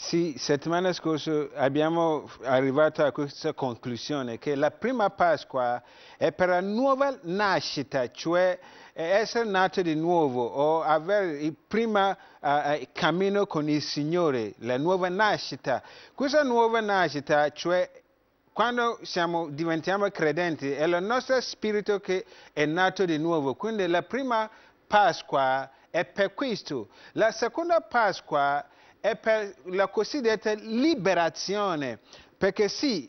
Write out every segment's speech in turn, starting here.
Sì, settimana scorsa abbiamo arrivato a questa conclusione che la prima Pasqua è per la nuova nascita, cioè essere nato di nuovo o avere il primo cammino con il Signore, la nuova nascita. Questa nuova nascita, cioè quando diventiamo credenti, è il nostro spirito che è nato di nuovo. Quindi la prima Pasqua è per questo. La seconda Pasqua è per la cosiddetta liberazione, perché sì,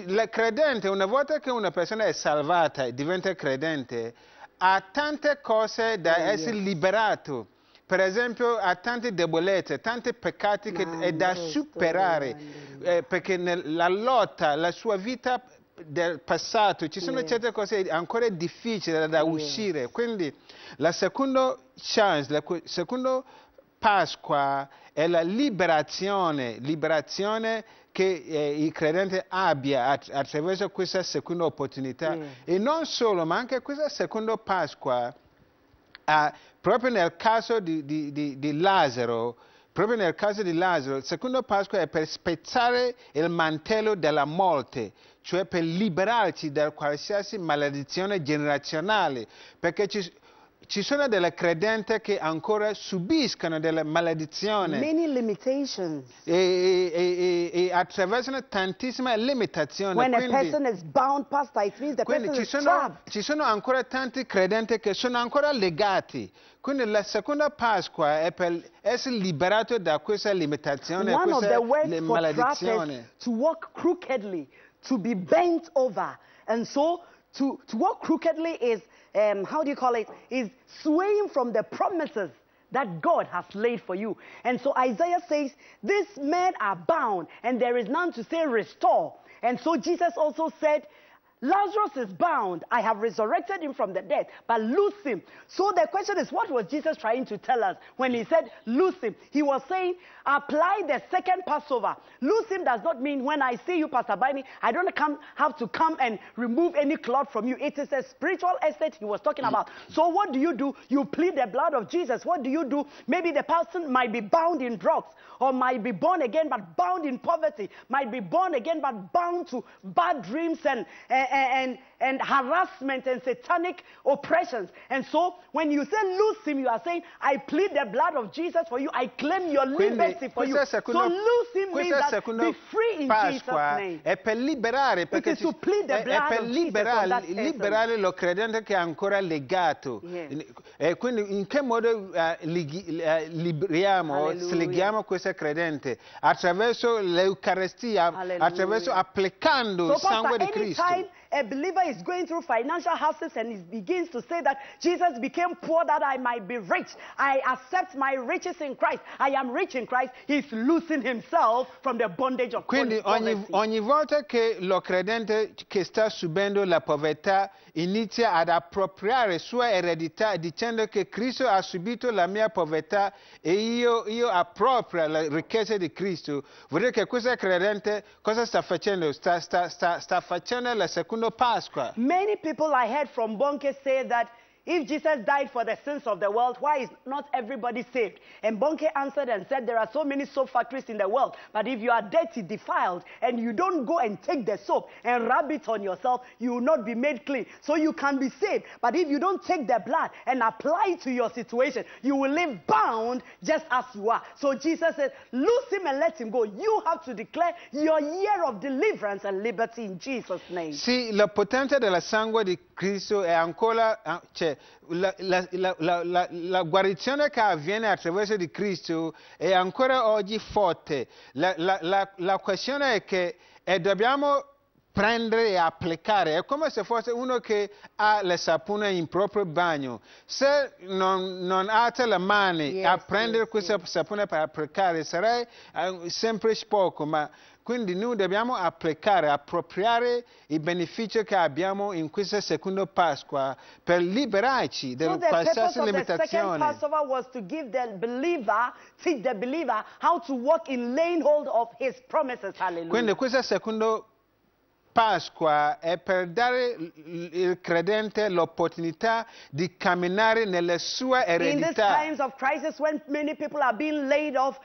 la credente, una volta che una persona è salvata e diventa credente, ha tante cose da essere liberato. Per esempio, ha tante debolezze, tanti peccati che è da superare, perché nella lotta, la sua vita del passato, ci sono certe cose ancora difficili da uscire. Quindi la seconda chance, la seconda Pasqua è la liberazione che il credente abbia attraverso questa seconda opportunità. E non solo, ma anche questa seconda Pasqua, proprio nel caso di Lazzaro, il secondo Pasqua è per spezzare il mantello della morte, cioè per liberarci da qualsiasi maledizione generazionale, perché ci sono delle credenti che ancora subiscono delle maledizioni. Many limitations. E attraversano tantissime limitazioni. When a person is bound, Pastor, it means the person is trapped. Ci sono ancora tanti credenti che sono ancora legati. Quindi la seconda Pasqua è per essere liberato da questa limitazione, One of the words for maledizione. trap is to walk crookedly, to be bent over. And so to walk crookedly is how do you call it? Is swaying from the promises that God has laid for you. And so Isaiah says, these men are bound, and there is none to say restore. And so Jesus also said, Lazarus is bound. I have resurrected him from the dead, but loose him. So the question is, what was Jesus trying to tell us when he said, loose him? He was saying, apply the second Passover. Loose him does not mean when I see you, Pastor Bani, I don't have to come and remove any cloth from you. It is a spiritual estate he was talking about. So what do? You plead the blood of Jesus. What do? Maybe the person might be bound in drugs, or might be born again but bound in poverty, might be born again but bound to bad dreams and harassment and satanic oppressions. And so when you say loose him, you are saying, I plead the blood of Jesus for you. I claim your liberty for you. So loose him means that be free in Jesus' name. È per liberare, perché to plead the blood of liberare lo credente che è ancora legato. E quindi in che modo liberiamo, sleghiamo questo credente? Attraverso l'Eucaristia, attraverso applicando il sangue di Cristo. A believer is going through financial hardships and he begins to say that Jesus became poor that I might be rich. I accept my riches in Christ. I am rich in Christ. He's losing himself from the bondage of poverty. Quindi ogni volta che lo credente che sta subendo la povertà inizia ad appropriare sua eredità dicendo che Cristo ha subito la mia povertà e io approprio la ricchezza di Cristo, vuol dire che questo credente cosa sta facendo? Sta facendo la seconda Pasqua. Many people I heard from Bonke say that if Jesus died for the sins of the world, why is not everybody saved? And Bonke answered and said, there are so many soap factories in the world, but if you are dirty, defiled, and you don't go and take the soap and rub it on yourself, you will not be made clean. So you can be saved, but if you don't take the blood and apply it to your situation, you will live bound just as you are. So Jesus said, loose him and let him go. You have to declare your year of deliverance and liberty in Jesus' name. Sì, la potenza del sangue di Cristo è ancora, la guarigione che avviene attraverso di Cristo è ancora oggi forte. La questione è che dobbiamo prendere e applicare. È come se fosse uno che ha le sapone in proprio bagno. Se non alza le mani a prendere questo sapone per applicare, sarà sempre poco, ma quindi noi dobbiamo applicare, appropriare i benefici che abbiamo in questa seconda Pasqua per liberarci da qualsiasi limitazione. The second Passover was to give the believer, teach the believer how to walk in laying hold of his promises. Hallelujah. Quindi questa seconda Pasqua è per dare il credente l'opportunità di camminare nella sua eredità. In these times of crisis, when many people are being laid off,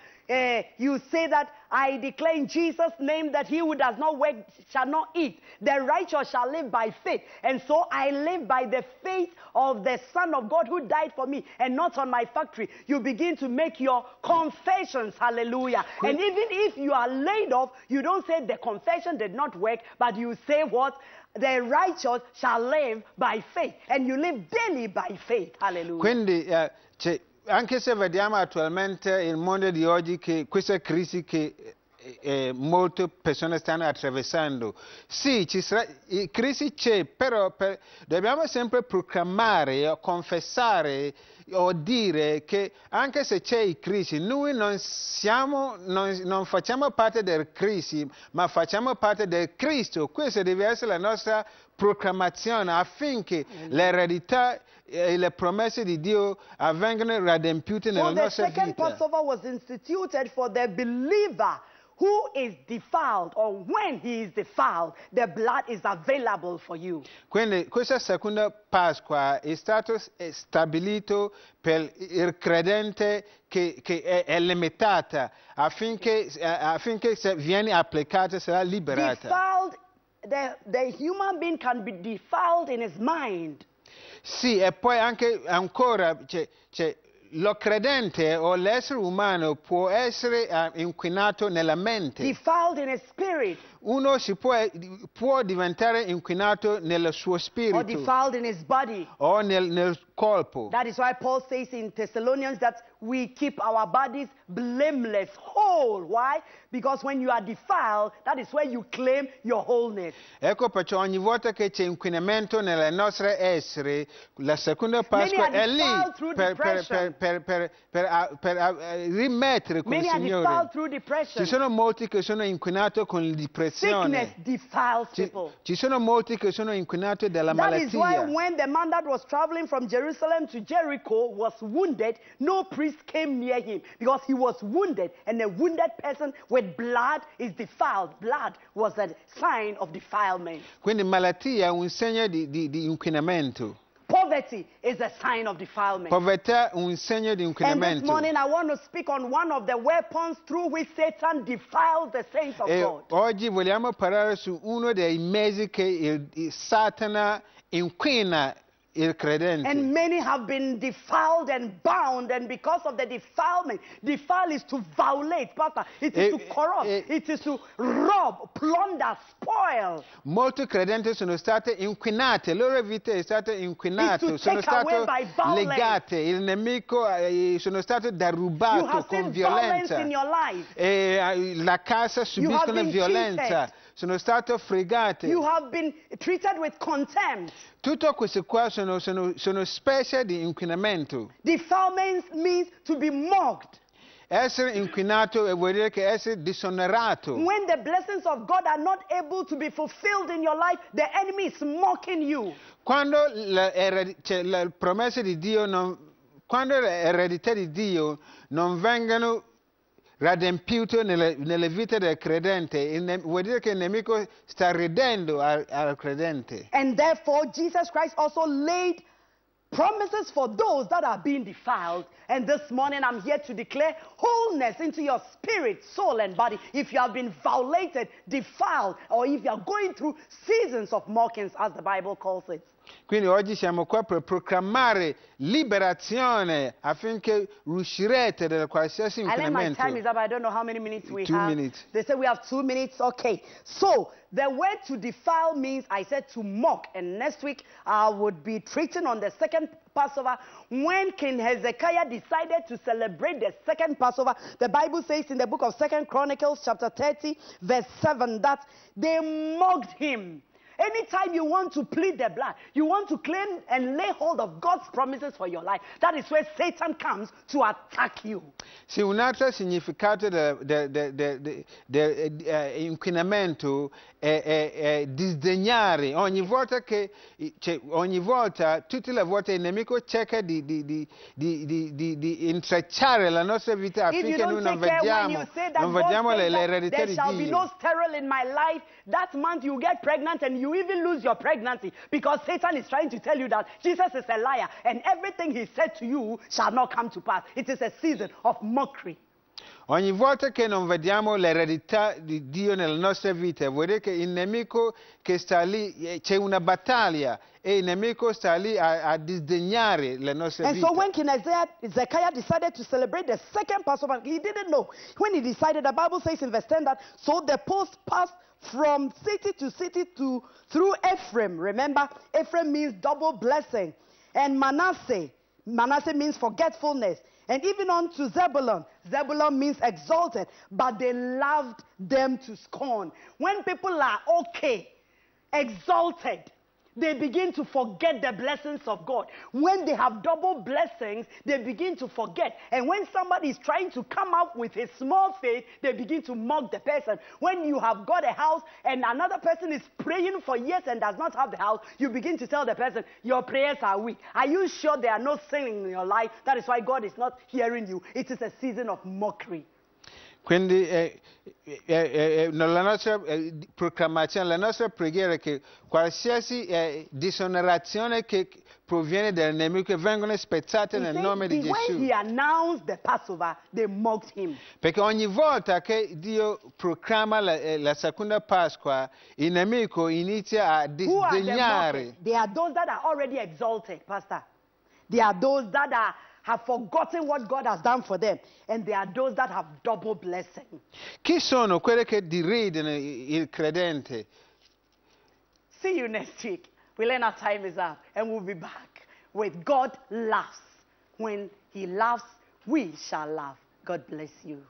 you say that I declare in Jesus' name that he who does not work shall not eat. The righteous shall live by faith. And so I live by the faith of the Son of God who died for me and not on my factory. You begin to make your confessions. Hallelujah. And even if you are laid off, you don't say the confession did not work, but you say what? The righteous shall live by faith. And you live daily by faith. Hallelujah. Quindi, anche se vediamo attualmente il mondo di oggi che questa crisi che molte persone stanno attraversando, sì, crisi c'è, però dobbiamo sempre proclamare o confessare o dire che anche se c'è crisi, noi non facciamo parte della crisi, ma facciamo parte del Cristo. Questa deve essere la nostra proclamazione affinché l'eredità e le promesse di Dio avvengano adempiute nella nostra vita. So the second Passover was instituted for the believer who is defiled, or when he is defiled, the blood is available for you. Quindi questa seconda Pasqua è stato stabilito per il credente che è limitata affinché se viene applicata sarà liberata. Defiled, the human being can be defiled in his mind. Sì, e poi anche ancora lo credente o l'essere umano può essere inquinato nella mente. Defiled in his spirit. Uno può diventare inquinato nel suo spirito. Or defiled in his body. O nel corpo. That is why Paul says in Thessalonians that we keep our bodies blameless, whole. Why? Because when you are defiled, that is where you claim your wholeness. Ecco perciò ogni volta che c'è inquinamento nel nostro essere, la seconda Pasqua è lì per rimettere con il Signore. Ci sono molti che sono inquinati con la depressione. Sickness defiles people. Ci sono molti che sono inquinati dalla malattia. That is why when the man that was traveling from Jerusalem to Jericho was wounded, no priest came near him because he was wounded, and a wounded person with blood is defiled. Blood was a sign of defilement. Quindi malattia è un segno di inquinamento. Poverty is a sign of defilement. Povertà è un segno di inquinamento. And this morning I want to speak on one of the weapons through which Satan defiles the saints of God. Oggi vogliamo parlare su uno dei mezzi che Satana inquina il credente. And many have been defiled and bound, and because of the defilement, defile is to violate, Pastor. It is to corrupt, it is to rob, plunder, spoil. Molti credenti sono stati inquinati, la loro vita è stata inquinata, sono stati legati, il nemico sono stati derubati con violenza. In your life. La casa subiscono violenza. Sono stati fregati. You have been treated with contempt. Tutto questo qua sono specie di inquinamento. Defilement means to be mocked. Essere inquinato vuol dire che essere disonorato. When the blessings of God are not able to be fulfilled in your life, the enemy is mocking you. Quando le promesse di Dio quando le eredità di Dio non vengono radempiute nelle vite del credente, vuol dire che il nemico sta ridendo al credente. And therefore Jesus Christ also laid promises for those that are being defiled. And this morning I'm here to declare wholeness into your spirit, soul, and body. If you have been violated, defiled, or if you are going through seasons of mockings, as the Bible calls it. Quindi oggi siamo qua per proclamare liberazione affinché riuscirete da qualsiasi inquinamento. My time is up. I don't know how many minutes we 2 have. minutes. They say we have 2 minutes. Okay. So the word to defile means, I said, to mock. And next week I would be treating on the second Passover. When King Hezekiah decided to celebrate the second Passover, the Bible says in the book of 2 Chronicles chapter 30 verse 7 that they mocked him. Anytime you want to plead the blood, you want to claim and lay hold of God's promises for your life, that is where Satan comes to attack you. Sì, un altro significato dell'inquinamento è disdegnare. Ogni volta, tutte le volte il nemico cerca di intrecciare la nostra vita affinché noi non vediamo l'eredità di Dio. There shall be no sterile in my life. That month you get pregnant and you even lose your pregnancy because Satan is trying to tell you that Jesus is a liar and everything he said to you shall not come to pass. It is a season of mockery. Ogni volta che non vediamo l'eredità di Dio nella nostra vita, vuol dire che il nemico che sta lì, c'è una battaglia e il nemico sta lì a disdegnare le nostre And vite. so when King Zekiah decided to celebrate the second Passover, he didn't know. When he decided, the Bible says in verse 10 that, so the post passed from city to city through Ephraim. Remember, Ephraim means double blessing. And Manasseh means forgetfulness. And even on to Zebulun. Zebulun means exalted, but they loved them to scorn. When people are okay, exalted, they begin to forget the blessings of God. When they have double blessings, they begin to forget. And when somebody is trying to come up with a small faith, they begin to mock the person. When you have got a house and another person is praying for years and does not have the house, you begin to tell the person, your prayers are weak. Are you sure there are no sin in your life? That is why God is not hearing you. It is a season of mockery. Quindi nella nostra proclamazione, la nostra preghiera è che qualsiasi disonerazione che proviene dal nemico vengono spezzate nel nome di Gesù. When he announced the Passover, they mocked him. Perché ogni volta che Dio proclama la seconda Pasqua, il nemico inizia a disdegnare. They are those that are already exalted, Pastor. They are those that have forgotten what God has done for them. And there are those that have double blessing. Chi sono quelli che diridono il credente? See you next week. We learn our time is up. And we'll be back with God laughs. When he laughs, we shall laugh. God bless you.